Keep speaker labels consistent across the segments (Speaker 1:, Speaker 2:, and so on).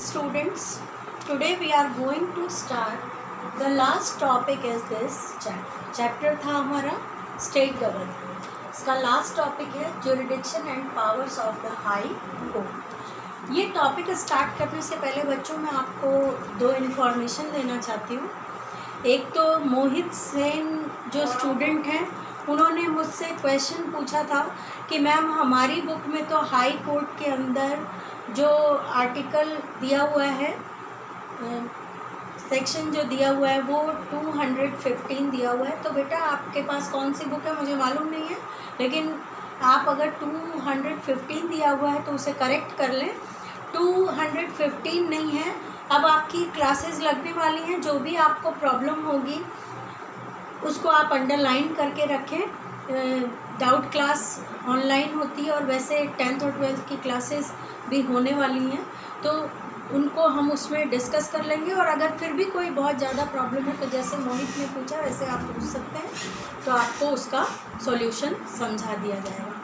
Speaker 1: students, today we are going to start the last topic is this chapter था हमारा state government. इसका last topic है jurisdiction and powers of the high court. ये topic start करने से पहले बच्चों मैं आपको दो इन्फॉर्मेशन देना चाहती हूँ। एक तो मोहित सेन जो स्टूडेंट हैं उन्होंने मुझसे क्वेश्चन पूछा था कि मैम हमारी बुक में तो हाई कोर्ट के अंदर जो आर्टिकल दिया हुआ है, सेक्शन जो दिया हुआ है वो 215 दिया हुआ है। तो बेटा आपके पास कौन सी बुक है मुझे मालूम नहीं है, लेकिन आप अगर 215 दिया हुआ है तो उसे करेक्ट कर लें। 215 नहीं है। अब आपकी क्लासेस लगने वाली हैं, जो भी आपको प्रॉब्लम होगी उसको आप अंडरलाइन करके रखें। डाउट क्लास ऑनलाइन होती है और वैसे 10th और 12th की क्लासेस भी होने वाली हैं, तो उनको हम उसमें डिस्कस कर लेंगे। और अगर फिर भी कोई बहुत ज़्यादा प्रॉब्लम है तो जैसे मोहित ने पूछा वैसे आप पूछ सकते हैं, तो आपको उसका सॉल्यूशन समझा दिया जाएगा।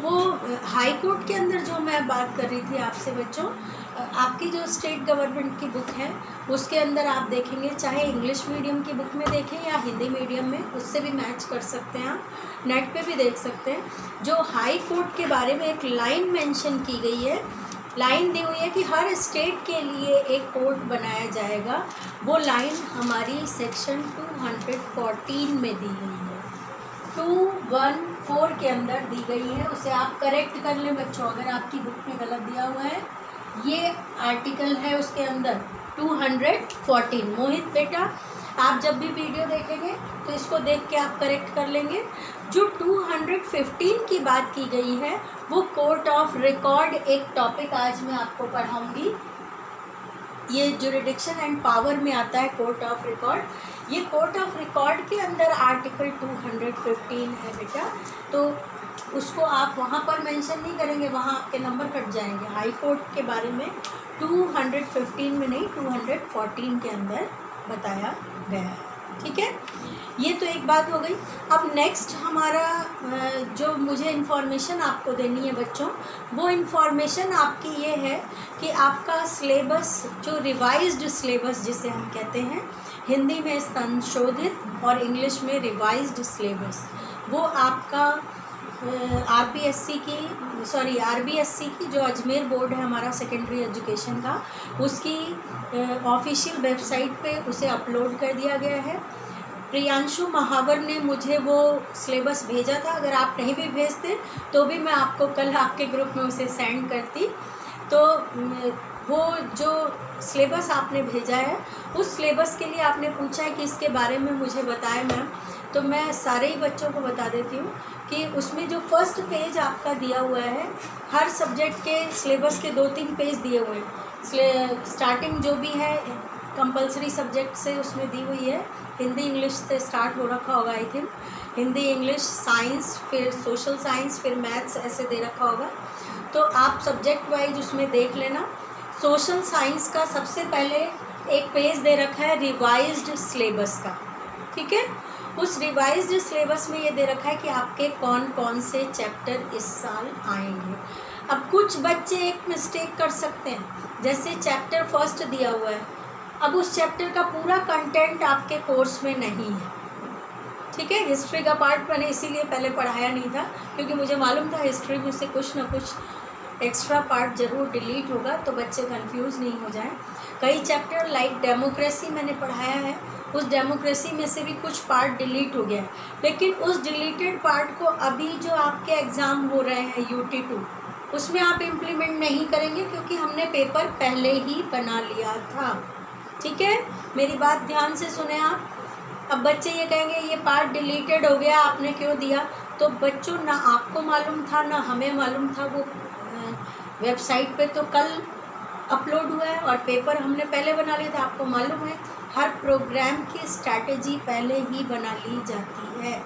Speaker 1: वो हाई कोर्ट के अंदर जो मैं बात कर रही थी आपसे बच्चों, आपकी जो स्टेट गवर्नमेंट की बुक है उसके अंदर आप देखेंगे, चाहे इंग्लिश मीडियम की बुक में देखें या हिंदी मीडियम में, उससे भी मैच कर सकते हैं। आप नेट पे भी देख सकते हैं। जो हाई कोर्ट के बारे में एक लाइन मेंशन की गई है, लाइन दी हुई है कि हर स्टेट के लिए एक कोर्ट बनाया जाएगा। वो लाइन हमारी सेक्शन 214 में दी गई है, 214 के अंदर दी गई है। उसे आप करेक्ट कर लें बच्चों, अगर आपकी बुक में गलत दिया हुआ है। ये आर्टिकल है उसके अंदर 214। मोहित बेटा आप जब भी वीडियो देखेंगे तो इसको देख के आप करेक्ट कर लेंगे। जो 215 की बात की गई है वो कोर्ट ऑफ रिकॉर्ड, एक टॉपिक आज मैं आपको पढ़ाऊंगी। ये जुरिडिक्शन एंड पावर में आता है कोर्ट ऑफ रिकॉर्ड। ये कोर्ट ऑफ रिकॉर्ड के अंदर आर्टिकल 215 है बेटा, तो उसको आप वहाँ पर मेंशन नहीं करेंगे, वहाँ आपके नंबर कट जाएंगे। हाई कोर्ट के बारे में 215 में नहीं 214 के अंदर बताया गया है। ठीक है, ये तो एक बात हो गई। अब नेक्स्ट हमारा जो मुझे इन्फॉर्मेशन आपको देनी है बच्चों, वो इन्फॉर्मेशन आपकी ये है कि आपका सिलेबस, जो रिवाइज्ड सिलेबस जिसे हम कहते हैं, हिंदी में संशोधित और इंग्लिश में रिवाइज्ड सिलेबस, वो आपका आरबीएससी की जो अजमेर बोर्ड है हमारा सेकेंडरी एजुकेशन का, उसकी ऑफिशियल वेबसाइट पे उसे अपलोड कर दिया गया है। प्रियांशु महावर ने मुझे वो सिलेबस भेजा था। अगर आप नहीं भी भेजते तो भी मैं आपको कल आपके ग्रुप में उसे सेंड करती। तो वो जो सिलेबस आपने भेजा है उस सिलेबस के लिए आपने पूछा है कि इसके बारे में मुझे बताएं मैम, तो मैं सारे ही बच्चों को बता देती हूँ कि उसमें जो फर्स्ट पेज आपका दिया हुआ है, हर सब्जेक्ट के सिलेबस के 2-3 पेज दिए हुए हैं। स्टार्टिंग जो भी है कंपलसरी सब्जेक्ट से उसमें दी हुई है। हिंदी इंग्लिश से स्टार्ट हो रखा होगा I think, Hindi English science, फिर सोशल साइंस, फिर मैथ्स, ऐसे दे रखा होगा। तो आप सब्जेक्ट वाइज उसमें देख लेना। सोशल साइंस का सबसे पहले एक पेज दे रखा है रिवाइज्ड सिलेबस का। ठीक है, उस रिवाइज्ड सिलेबस में ये दे रखा है कि आपके कौन कौन से चैप्टर इस साल आएंगे। अब कुछ बच्चे एक मिस्टेक कर सकते हैं, जैसे चैप्टर फर्स्ट दिया हुआ है, अब उस चैप्टर का पूरा कंटेंट आपके कोर्स में नहीं है। ठीक है, हिस्ट्री का पार्ट मैंने इसीलिए पहले पढ़ाया नहीं था, क्योंकि मुझे मालूम था हिस्ट्री में से कुछ ना कुछ एक्स्ट्रा पार्ट ज़रूर डिलीट होगा, तो बच्चे कंफ्यूज नहीं हो जाएं। कई चैप्टर लाइक डेमोक्रेसी मैंने पढ़ाया है, उस डेमोक्रेसी में से भी कुछ पार्ट डिलीट हो गया है, लेकिन उस डिलीटेड पार्ट को अभी जो आपके एग्ज़ाम हो रहे हैं UT2, उसमें आप इम्प्लीमेंट नहीं करेंगे, क्योंकि हमने पेपर पहले ही बना लिया था। ठीक है, मेरी बात ध्यान से सुने आप। अब बच्चे ये कहेंगे ये पार्ट डिलीटेड हो गया, आपने क्यों दिया? तो बच्चों, ना आपको मालूम था ना हमें मालूम था। वो वेबसाइट पे तो कल अपलोड हुआ है और पेपर हमने पहले बना लिया था। आपको मालूम है हर प्रोग्राम की स्ट्रैटेजी पहले ही बना ली जाती है,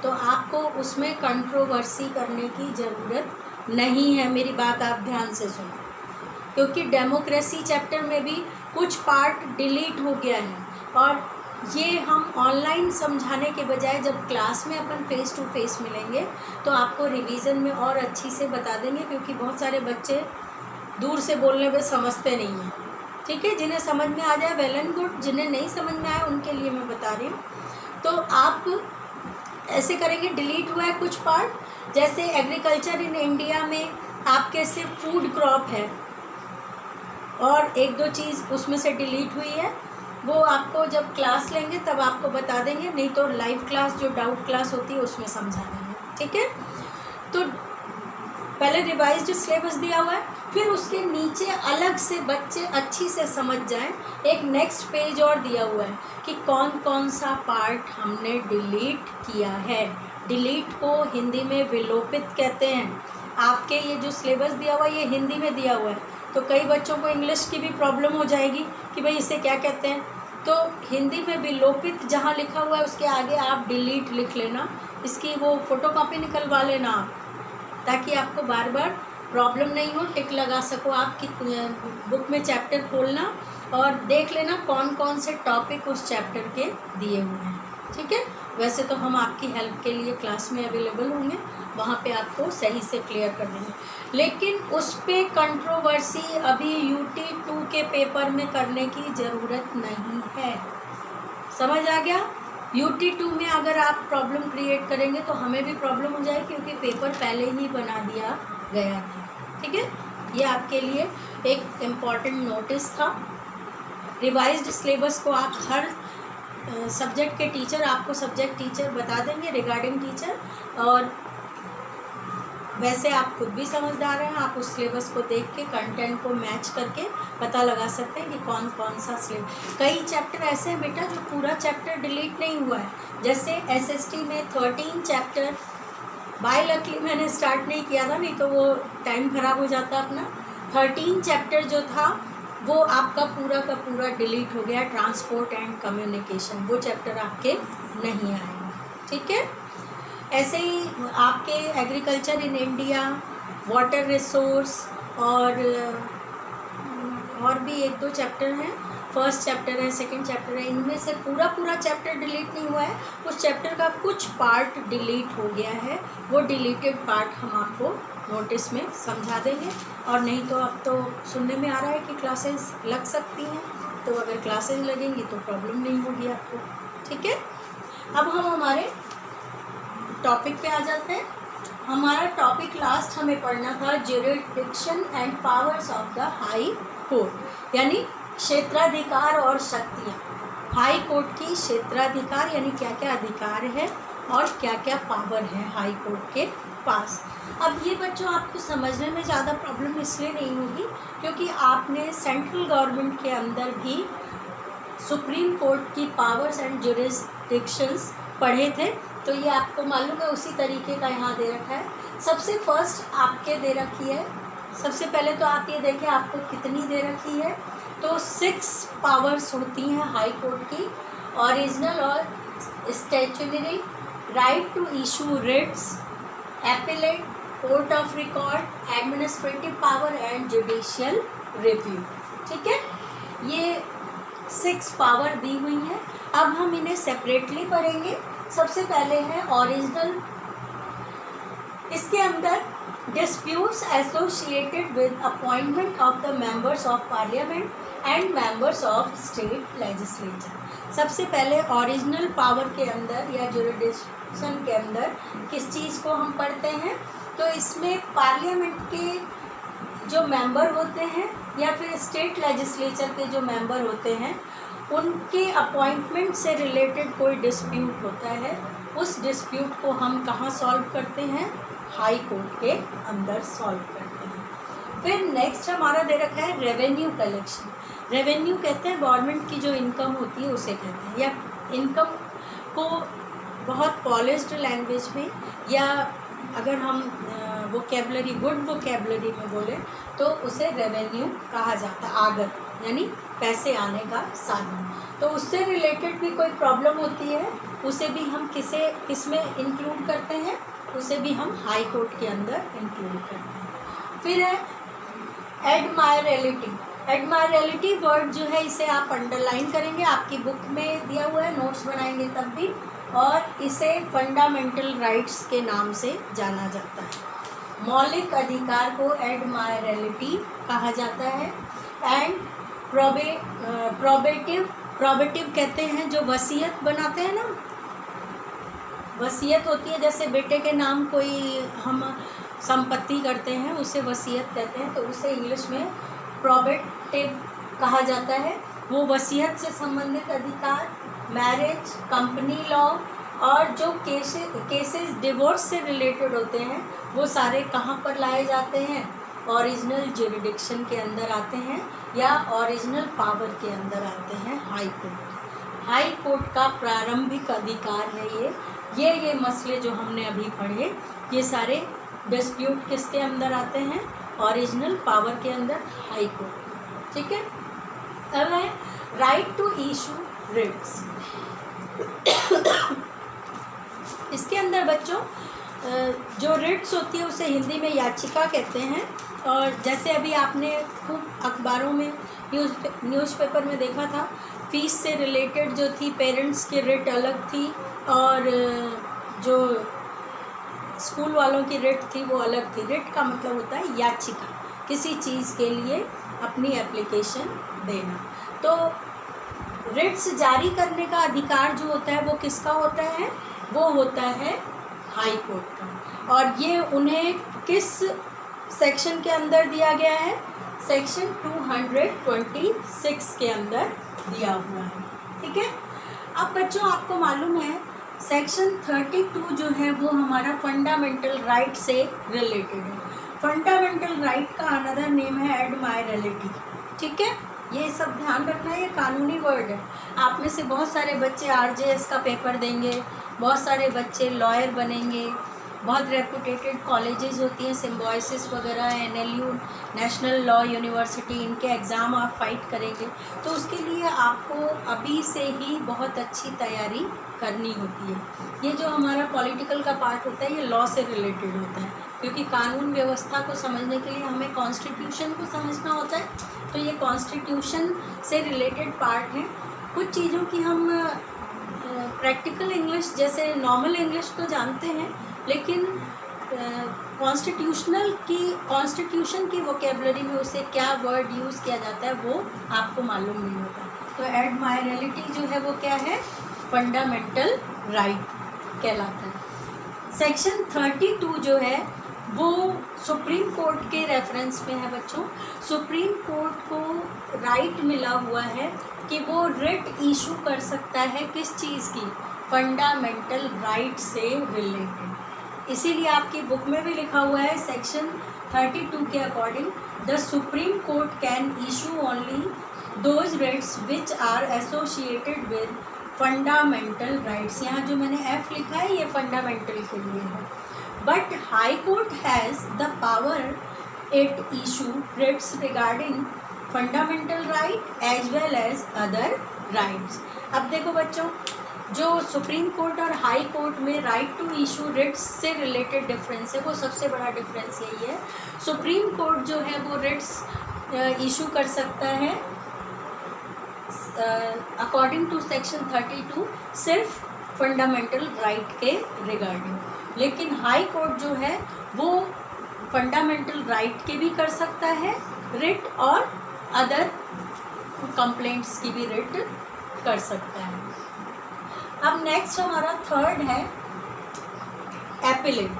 Speaker 1: तो आपको उसमें कंट्रोवर्सी करने की ज़रूरत नहीं है। मेरी बात आप ध्यान से सुनो, क्योंकि डेमोक्रेसी चैप्टर में भी कुछ पार्ट डिलीट हो गया है, और ये हम ऑनलाइन समझाने के बजाय जब क्लास में अपन फेस टू फेस मिलेंगे तो आपको रिवीजन में और अच्छी से बता देंगे, क्योंकि बहुत सारे बच्चे दूर से बोलने पे समझते नहीं हैं। ठीक है, जिन्हें समझ में आ जाए वेल एंड गुड, जिन्हें नहीं समझ में आए उनके लिए मैं बता रही हूँ। तो आप ऐसे करेंगे, डिलीट हुआ है कुछ पार्ट, जैसे एग्रीकल्चर इन इंडिया में आपके सिर्फ फूड क्रॉप है और एक दो चीज़ उसमें से डिलीट हुई है, वो आपको जब क्लास लेंगे तब आपको बता देंगे, नहीं तो लाइव क्लास जो डाउट क्लास होती है उसमें समझा देंगे। ठीक है, तो पहले रिवाइज्ड सिलेबस दिया हुआ है, फिर उसके नीचे अलग से बच्चे अच्छी से समझ जाएं, एक नेक्स्ट पेज और दिया हुआ है कि कौन कौन सा पार्ट हमने डिलीट किया है। डिलीट को हिंदी में विलोपित कहते हैं। आपके ये जो सिलेबस दिया हुआ है ये हिंदी में दिया हुआ है, तो कई बच्चों को इंग्लिश की भी प्रॉब्लम हो जाएगी कि भाई इसे क्या कहते हैं। तो हिंदी में विलोपित जहाँ लिखा हुआ है उसके आगे आप डिलीट लिख लेना, इसकी वो फोटोकॉपी निकलवा लेना आप, ताकि आपको बार बार प्रॉब्लम नहीं हो, टिक लगा सको। आपकी बुक में चैप्टर खोलना और देख लेना कौन कौन से टॉपिक उस चैप्टर के दिए हुए हैं। ठीक है, वैसे तो हम आपकी हेल्प के लिए क्लास में अवेलेबल होंगे, वहाँ पे आपको सही से क्लियर कर देंगे, लेकिन उस पर कंट्रोवर्सी अभी UT2 के पेपर में करने की ज़रूरत नहीं है। समझ आ गया? UT2 में अगर आप प्रॉब्लम क्रिएट करेंगे तो हमें भी प्रॉब्लम हो जाएगी, क्योंकि पेपर पहले ही बना दिया गया था। ठीक है, ये आपके लिए एक इम्पॉर्टेंट नोटिस था। रिवाइज्ड सिलेबस को आप हर सब्जेक्ट के टीचर, आपको सब्जेक्ट टीचर बता देंगे, रिगार्डिंग टीचर, और वैसे आप खुद भी समझदार हैं, आप उस सिलेबस को देख के कंटेंट को मैच करके पता लगा सकते हैं कि कौन कौन सा सिलेबस। कई चैप्टर ऐसे हैं बेटा जो पूरा चैप्टर डिलीट नहीं हुआ है, जैसे SST में 13 चैप्टर, बाय लकली मैंने स्टार्ट नहीं किया था, नहीं तो वो टाइम ख़राब हो जाता अपना। 13 चैप्टर जो था वो आपका पूरा का पूरा डिलीट हो गया। ट्रांसपोर्ट एंड कम्युनिकेशन, वो चैप्टर आपके नहीं आएगा। ठीक है, ऐसे ही आपके agriculture in India, water resource और भी एक दो चैप्टर हैं, फर्स्ट चैप्टर है, सेकंड चैप्टर है, इनमें से पूरा चैप्टर डिलीट नहीं हुआ है, उस चैप्टर का कुछ पार्ट डिलीट हो गया है। वो डिलीटेड पार्ट हम आपको नोटिस में समझा देंगे, और नहीं तो अब तो सुनने में आ रहा है कि क्लासेस लग सकती हैं, तो अगर क्लासेस लगेंगी तो प्रॉब्लम नहीं होगी आपको। ठीक है, अब हम हमारे टॉपिक पे आ जाते हैं। हमारा टॉपिक लास्ट हमें पढ़ना था jurisdiction and powers of the high court, यानी क्षेत्राधिकार और शक्तियाँ। हाई कोर्ट की क्षेत्राधिकार यानी क्या क्या अधिकार है और क्या क्या पावर है हाई कोर्ट के पास। अब ये बच्चों आपको समझने में ज़्यादा प्रॉब्लम इसलिए नहीं होगी क्योंकि आपने सेंट्रल गवर्नमेंट के अंदर भी सुप्रीम कोर्ट की पावर्स एंड ज्यूरिडिक्शंस पढ़े थे, तो ये आपको मालूम है। उसी तरीके का यहाँ दे रखा है। सबसे फर्स्ट आपके दे रखी है, सबसे पहले तो आप ये देखें आपको कितनी दे रखी है, तो 6 पावर्स होती हैं हाई कोर्ट की। ओरिजिनल और statutory, right to issue writs, appellate, court of record, administrative power and judicial review. ठीक है, ये 6 पावर दी हुई हैं। अब हम इन्हें सेपरेटली पढ़ेंगे। सबसे पहले है ओरिजिनल, इसके अंदर disputes associated with appointment of the members of parliament and members of state legislature. सबसे पहले ओरिजिनल पावर के अंदर या ज्यूरिडिक्शन के अंदर किस चीज़ को हम पढ़ते हैं, तो इसमें पार्लियामेंट के जो मेंबर होते हैं या फिर स्टेट लेजिस्लेचर के जो मेंबर होते हैं उनके अपॉइंटमेंट से रिलेटेड कोई डिस्प्यूट होता है, उस डिस्प्यूट को हम कहाँ सॉल्व करते हैं, हाई कोर्ट के अंदर सॉल्व करते हैं। फिर नेक्स्ट हमारा दे रखा है रेवेन्यू कलेक्शन। रेवेन्यू कहते हैं गवर्नमेंट की जो इनकम होती है उसे कहते हैं, या इनकम को बहुत पॉलिश्ड लैंग्वेज में, या अगर हम वोकेबलरी गुड वोकेबलरी में बोले तो उसे रेवेन्यू कहा जाता है, आगत यानी पैसे आने का साधन। तो उससे रिलेटेड भी कोई प्रॉब्लम होती है उसे भी हम किस में इंक्लूड करते हैं, उसे भी हम हाई कोर्ट के अंदर इंक्लूड करते हैं। फिर है एडमायरेलिटी। एडमायरेलिटी वर्ड जो है इसे आप अंडरलाइन करेंगे, आपकी बुक में दिया हुआ है, नोट्स बनाएंगे तब भी, और इसे फंडामेंटल राइट्स के नाम से जाना जाता है। मौलिक अधिकार को एडमायरेबिलिटी कहा जाता है। एंड प्रोबेटिव कहते हैं, जो वसीयत बनाते हैं ना, वसीयत होती है, जैसे बेटे के नाम कोई हम संपत्ति करते हैं उसे वसीयत कहते हैं, तो उसे इंग्लिश में प्रोबेटिव कहा जाता है। वो वसीयत से संबंधित अधिकार, मैरिज, कंपनी लॉ और जो केसेस डिवोर्स से रिलेटेड होते हैं वो सारे कहाँ पर लाए जाते हैं? ओरिजिनल ज्यूरिडिक्शन के अंदर आते हैं या ओरिजिनल पावर के अंदर आते हैं, हाई कोर्ट। हाई कोर्ट का प्रारंभिक अधिकार है ये मसले जो हमने अभी पढ़े, ये सारे डिस्प्यूट किसके अंदर आते हैं? ओरिजिनल पावर के अंदर, हाई कोर्ट। ठीक है। अब है राइट टू इशू रिट्स। इसके अंदर बच्चों जो रिट्स होती है उसे हिंदी में याचिका कहते हैं। और जैसे अभी आपने खूब अखबारों में न्यूज़पेपर में देखा था, फीस से रिलेटेड जो थी पेरेंट्स की रिट अलग थी और जो स्कूल वालों की रिट थी वो अलग थी। रिट का मतलब होता है याचिका, किसी चीज़ के लिए अपनी एप्लीकेशन देना। तो रिट्स जारी करने का अधिकार जो होता है वो किसका होता है? वो होता है हाई कोर्ट का। और ये उन्हें किस सेक्शन के अंदर दिया गया है? सेक्शन 226 के अंदर दिया हुआ है। ठीक है। अब बच्चों आपको मालूम है सेक्शन 32 जो है वो हमारा फंडामेंटल राइट से रिलेटेड है। फंडामेंटल राइट का अनदर नेम है एडमायरेबिलिटी। ठीक है, ये सब ध्यान रखना है, ये कानूनी वर्ड है। आप में से बहुत सारे बच्चे आरजेएस का पेपर देंगे, बहुत सारे बच्चे लॉयर बनेंगे, बहुत रेपुटेटेड कॉलेजेस होती हैं, सिम्बोयसिस वगैरह, एनएलयू, नेशनल लॉ यूनिवर्सिटी, इनके एग्ज़ाम आप फाइट करेंगे। तो उसके लिए आपको अभी से ही बहुत अच्छी तैयारी करनी होती है। ये जो हमारा पॉलिटिकल का पार्ट होता है ये लॉ से रिलेटेड होता है, क्योंकि कानून व्यवस्था को समझने के लिए हमें कॉन्स्टिट्यूशन को समझना होता है। तो ये कॉन्स्टिट्यूशन से रिलेटेड पार्ट है। कुछ चीज़ों की हम प्रैक्टिकल इंग्लिश जैसे नॉर्मल इंग्लिश तो जानते हैं, लेकिन कॉन्स्टिट्यूशन की वोकेबलरी में उसे क्या वर्ड यूज़ किया जाता है वो आपको मालूम नहीं होता। तो एडमायरेबिलिटी जो है वो क्या है? फंडामेंटल राइट कहलाता है। सेक्शन 32 जो है वो सुप्रीम कोर्ट के रेफरेंस में है बच्चों। सुप्रीम कोर्ट को राइट मिला हुआ है कि वो रिट इशू कर सकता है किस चीज़ की? फंडामेंटल राइट से रिलेटेड। इसीलिए आपकी बुक में भी लिखा हुआ है सेक्शन 32 के according the Supreme Court can issue only those writs which are associated with fundamental rights. यहाँ जो मैंने एफ लिखा है ये फंडामेंटल के लिए है। But high court has the power it issue writs regarding fundamental right as well as other rights. अब देखो बच्चों, जो सुप्रीम कोर्ट और हाई कोर्ट में राइट टू इशू रिट्स से रिलेटेड डिफरेंस है, वो सबसे बड़ा डिफरेंस यही है। सुप्रीम कोर्ट जो है वो रिट्स इशू कर सकता है अकॉर्डिंग टू सेक्शन 32 सिर्फ फंडामेंटल राइट के रिगार्डिंग, लेकिन हाई कोर्ट जो है वो फंडामेंटल राइट के भी कर सकता है रिट और अदर कंप्लेंट्स की भी रिट कर सकता है। अब नेक्स्ट हमारा थर्ड है एपिलेट।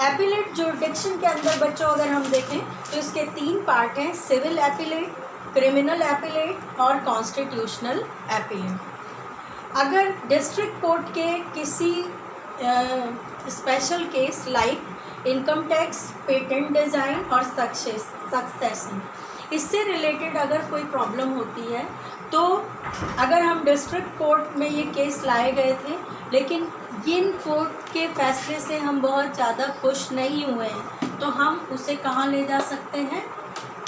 Speaker 1: एपिलेट जुरिडिक्शन के अंदर बच्चों अगर हम देखें तो इसके 3 पार्ट हैं, सिविल एपिलेट, क्रिमिनल एपिलेट और कॉन्स्टिट्यूशनल एपिलेट। अगर डिस्ट्रिक्ट कोर्ट के किसी special case like income tax, patent design और सक्सेशन, इससे रिलेटेड अगर कोई प्रॉब्लम होती है तो अगर हम डिस्ट्रिक्ट कोर्ट में ये केस लाए गए थे, लेकिन इन कोर्ट के फैसले से हम बहुत ज़्यादा खुश नहीं हुए हैं, तो हम उसे कहाँ ले जा सकते हैं?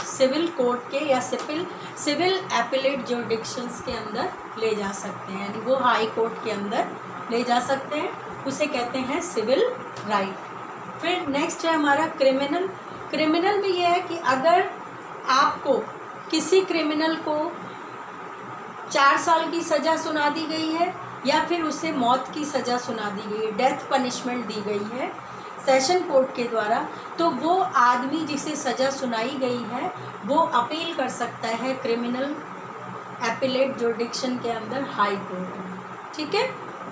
Speaker 1: सिविल कोर्ट के या सिविल एपिलेट जुरिडिक्शंस के अंदर ले जा सकते हैं, यानी वो हाई कोर्ट के अंदर ले जा सकते हैं, उसे कहते हैं सिविल राइट। फिर नेक्स्ट है हमारा क्रिमिनल। क्रिमिनल में यह है कि अगर आपको किसी क्रिमिनल को 4 साल की सज़ा सुना दी गई है या फिर उसे मौत की सज़ा सुना दी गई है, डेथ पनिशमेंट दी गई है, सेशन कोर्ट के द्वारा, तो वो आदमी जिसे सज़ा सुनाई गई है वो अपील कर सकता है क्रिमिनल एपिलेट जुरिडिक्शन के अंदर हाई कोर्ट में। ठीक है,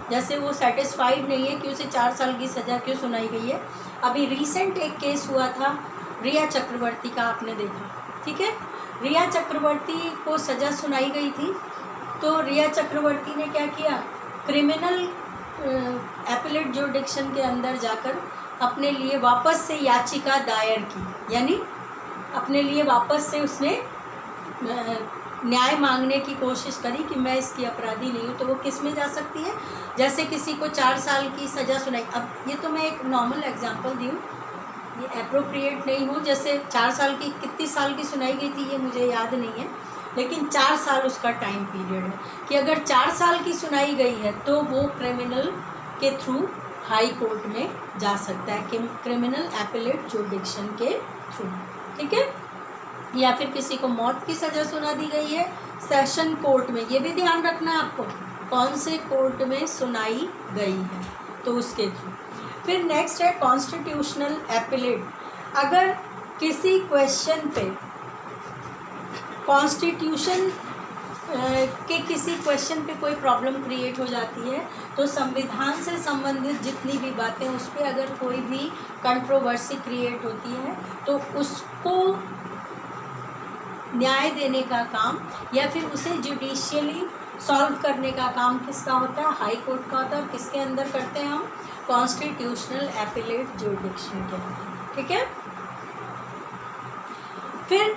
Speaker 1: जैसे वो सेटिस्फाइड नहीं है कि उसे 4 साल की सज़ा क्यों सुनाई गई है। अभी रिसेंट एक केस हुआ था रिया चक्रवर्ती का, आपने देखा। ठीक है, रिया चक्रवर्ती को सज़ा सुनाई गई थी, तो रिया चक्रवर्ती ने क्या किया, क्रिमिनल एपिलेट जुरिडिक्शन के अंदर जाकर अपने लिए वापस से याचिका दायर की, यानी अपने लिए वापस से उसने न्याय मांगने की कोशिश करी कि मैं इसकी अपराधी नहीं हूँ। तो वो किस में जा सकती है, जैसे किसी को 4 साल की सज़ा सुनाई, अब ये तो मैं एक नॉर्मल एग्जांपल दी हूँ, ये अप्रोप्रिएट नहीं हूँ। जैसे 4 साल की, कितनी साल की सुनाई गई थी ये मुझे याद नहीं है, लेकिन 4 साल उसका टाइम पीरियड है कि अगर 4 साल की सुनाई गई है तो वो क्रिमिनल के थ्रू हाई कोर्ट में जा सकता है, क्रिमिनल एपिलेट जुरिडिक्शन के थ्रू। ठीक है, या फिर किसी को मौत की सज़ा सुना दी गई है सेशन कोर्ट में, ये भी ध्यान रखना है आपको कौन से कोर्ट में सुनाई गई है, तो उसके थ्रू। फिर नेक्स्ट है कॉन्स्टिट्यूशनल एपिलेट। अगर किसी क्वेश्चन पे कॉन्स्टिट्यूशन के किसी क्वेश्चन पे कोई प्रॉब्लम क्रिएट हो जाती है, तो संविधान से संबंधित जितनी भी बातें उस पर अगर कोई भी कंट्रोवर्सी क्रिएट होती है तो उसको न्याय देने का काम या फिर उसे जुडिशियली सॉल्व करने का काम किसका होता है, हाई कोर्ट का होता है। और किसके अंदर करते हैं हम, कॉन्स्टिट्यूशनल एपिलेट जुरिडिक्शन के अंदर। ठीक है, फिर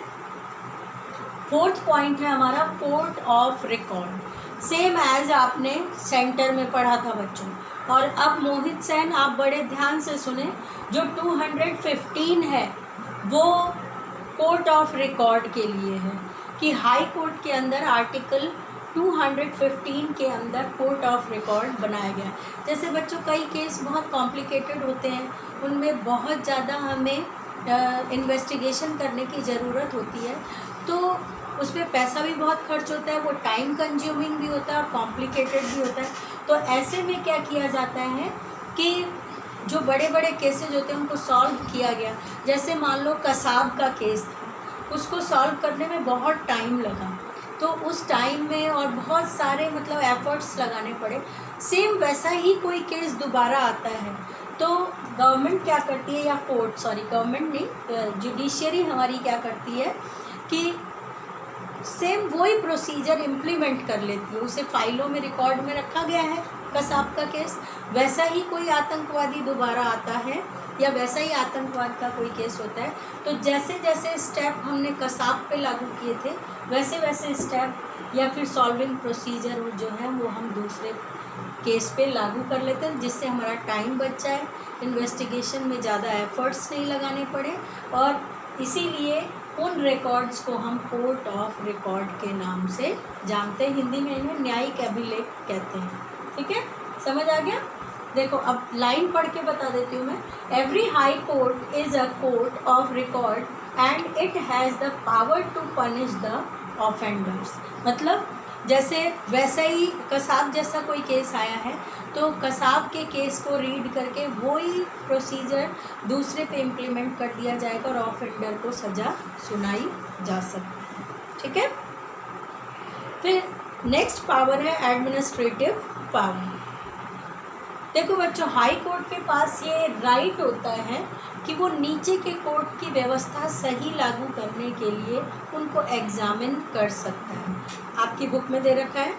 Speaker 1: 4th पॉइंट है हमारा court of record. Same as आपने सेंटर में पढ़ा था बच्चों। और अब मोहित सेन आप बड़े ध्यान से सुने, जो 215 है वो कोर्ट ऑफ रिकॉर्ड के लिए है कि हाई कोर्ट के अंदर आर्टिकल 215 के अंदर कोर्ट ऑफ रिकॉर्ड बनाया गया। जैसे बच्चों कई केस बहुत कॉम्प्लिकेटेड होते हैं, उनमें बहुत ज़्यादा हमें इन्वेस्टिगेशन करने की ज़रूरत होती है, तो उस पर पैसा भी बहुत खर्च होता है, वो टाइम कंज्यूमिंग भी होता है और कॉम्प्लिकेटेड भी होता है। तो ऐसे में क्या किया जाता है कि जो बड़े बड़े केसेज होते हैं उनको सॉल्व किया गया। जैसे मान लो कसाब का केस था, उसको सॉल्व करने में बहुत टाइम लगा, तो उस टाइम में और बहुत सारे मतलब एफर्ट्स लगाने पड़े। सेम वैसा ही कोई केस दोबारा आता है तो गवर्नमेंट क्या करती है, या कोर्ट, सॉरी गवर्नमेंट नहीं, जुडिशियरी हमारी क्या करती है कि सेम वही प्रोसीजर इम्प्लीमेंट कर लेती है। उसे फाइलों में रिकॉर्ड में रखा गया है कसाब का केस, वैसा ही कोई आतंकवादी दोबारा आता है या वैसा ही आतंकवाद का कोई केस होता है, तो जैसे जैसे स्टेप हमने कसाब पे लागू किए थे वैसे वैसे स्टेप या फिर सॉल्विंग प्रोसीजर जो है वो हम दूसरे केस पे लागू कर लेते हैं, जिससे हमारा टाइम बच जाए, इन्वेस्टिगेशन में ज़्यादा एफर्ट्स नहीं लगाने पड़े, और इसीलिए उन रिकॉर्ड्स को हम कोर्ट ऑफ रिकॉर्ड के नाम से जानते हैं। हिंदी में इन्हें न्यायिक अभिलेख कहते हैं। ठीक है, समझ आ गया। देखो अब लाइन पढ़ के बता देती हूँ मैं। Every high court is a court of record and it has the power to punish the offenders. मतलब जैसे वैसे ही कसाब जैसा कोई केस आया है तो कसाब के केस को रीड करके वही प्रोसीजर दूसरे पे इम्प्लीमेंट कर दिया जाएगा और ऑफेंडर को सज़ा सुनाई जा सकती है। ठीक है, फिर नेक्स्ट पावर है एडमिनिस्ट्रेटिव पावर। देखो बच्चों, हाई कोर्ट के पास ये राइट होता है कि वो नीचे के कोर्ट की व्यवस्था सही लागू करने के लिए उनको एग्जामिन कर सकता है। आपकी बुक में दे रखा है,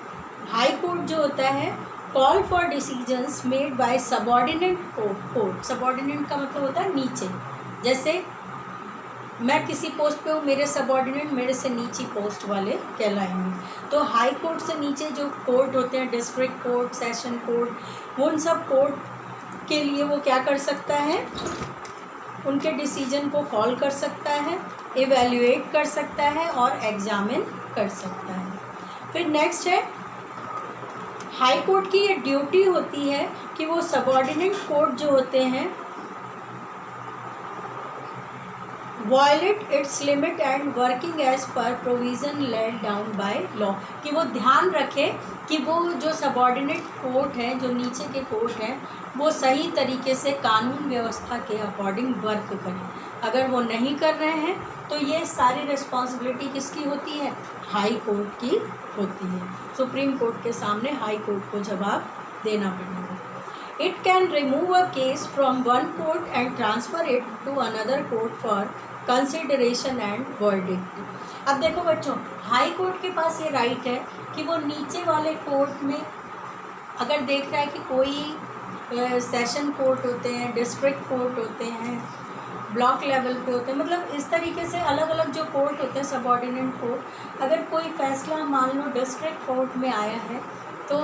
Speaker 1: हाई कोर्ट जो होता है call for decisions made by subordinate court. Subordinate का मतलब होता है नीचे, जैसे मैं किसी पोस्ट पे हूँ, मेरे सबऑर्डिनेट मेरे से नीची पोस्ट वाले कहलाएंगे। तो हाई कोर्ट से नीचे जो कोर्ट होते हैं, डिस्ट्रिक्ट कोर्ट, सेशन कोर्ट, वो उन सब कोर्ट के लिए वो क्या कर सकता है, उनके डिसीजन को कॉल कर सकता है, इवैल्यूएट कर सकता है और एग्जामिन कर सकता है। फिर नेक्स्ट है, हाई कोर्ट की ये ड्यूटी होती है कि वो सबऑर्डिनेट कोर्ट जो होते हैं violate its limit and working as per provision laid down by law, कि वो ध्यान रखे कि वो जो सबॉर्डिनेट कोर्ट हैं, जो नीचे के कोर्ट हैं, वो सही तरीके से कानून व्यवस्था के अकॉर्डिंग वर्क करें। अगर वो नहीं कर रहे हैं तो ये सारी रिस्पॉन्सिबिलिटी किसकी होती है? हाई कोर्ट की होती है। सुप्रीम कोर्ट के सामने हाई कोर्ट को जवाब देना पड़ेगा। It can remove a case from one court and transfer it to another court for consideration and verdict. अब देखो बच्चों, हाई कोर्ट के पास ये राइट है कि वो नीचे वाले कोर्ट में अगर देख रहा है कि कोई सेशन कोर्ट होते हैं, डिस्ट्रिक्ट कोर्ट होते हैं, ब्लॉक लेवल पे होते हैं, मतलब इस तरीके से अलग अलग जो कोर्ट होते हैं सबऑर्डिनेट कोर्ट, अगर कोई फैसला मान लो डिस्ट्रिक्ट कोर्ट में आया है तो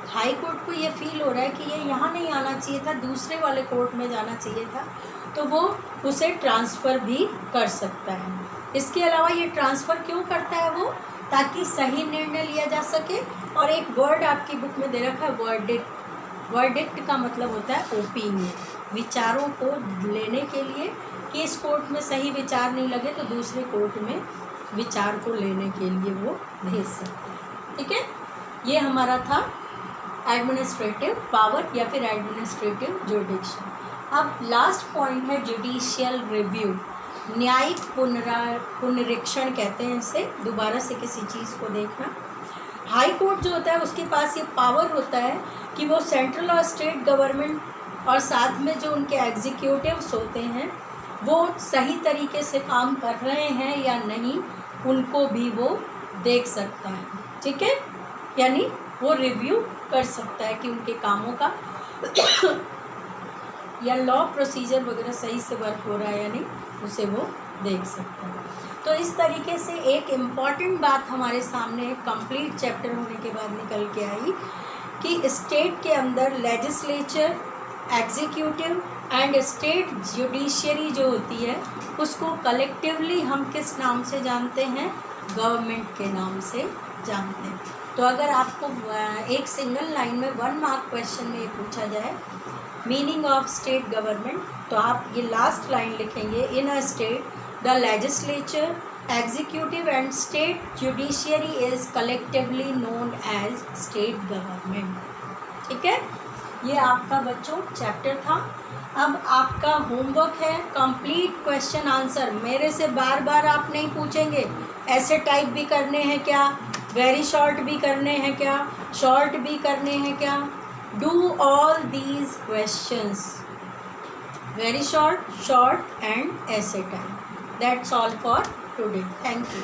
Speaker 1: हाई कोर्ट को ये फील हो रहा है कि ये यहाँ नहीं आना चाहिए था, दूसरे वाले कोर्ट में जाना चाहिए था, तो वो उसे ट्रांसफ़र भी कर सकता है। इसके अलावा ये ट्रांसफ़र क्यों करता है वो? ताकि सही निर्णय लिया जा सके। और एक वर्ड आपकी बुक में दे रखा है वर्डिक्ट। वर्डिक्ट का मतलब होता है ओपिनियन, विचारों को लेने के लिए कि इस कोर्ट में सही विचार नहीं लगे तो दूसरे कोर्ट में विचार को लेने के लिए वो भेज सकते हैं। ठीक है, ये हमारा था एडमिनिस्ट्रेटिव पावर या फिर एडमिनिस्ट्रेटिव जुडिक्शन। अब लास्ट पॉइंट है जुडिशियल रिव्यू, न्यायिक पुनरीक्षण कहते हैं इसे, दोबारा से किसी चीज़ को देखना। हाई कोर्ट जो होता है उसके पास ये पावर होता है कि वो सेंट्रल और स्टेट गवर्नमेंट और साथ में जो उनके एग्जीक्यूटिव्स होते हैं वो सही तरीके से काम कर रहे हैं या नहीं, उनको भी वो देख सकता है। ठीक है, यानी वो रिव्यू कर सकता है कि उनके कामों का या लॉ प्रोसीजर वगैरह सही से वर्क हो रहा है या नहीं, उसे वो देख सकता है। तो इस तरीके से एक इम्पॉर्टेंट बात हमारे सामने कंप्लीट चैप्टर होने के बाद निकल के आई कि स्टेट के अंदर legislature, executive and state judiciary जो होती है उसको कलेक्टिवली हम किस नाम से जानते हैं? गवर्नमेंट के नाम से जानते हैं। तो अगर आपको एक सिंगल लाइन में 1 मार्क क्वेश्चन में ये पूछा जाए मीनिंग ऑफ स्टेट गवर्नमेंट, तो आप ये लास्ट लाइन लिखेंगे, in a state the legislature, executive and state judiciary is collectively known as state government. ठीक है, ये आपका बच्चों चैप्टर था। अब आपका होमवर्क है कंप्लीट क्वेश्चन आंसर। मेरे से बार बार आप नहीं पूछेंगे ऐसे टाइप भी करने हैं क्या, वेरी शॉर्ट भी करने हैं क्या, शॉर्ट भी करने हैं क्या। Do all these questions, very short, short and ऐसे type. That's all for today. Thank you.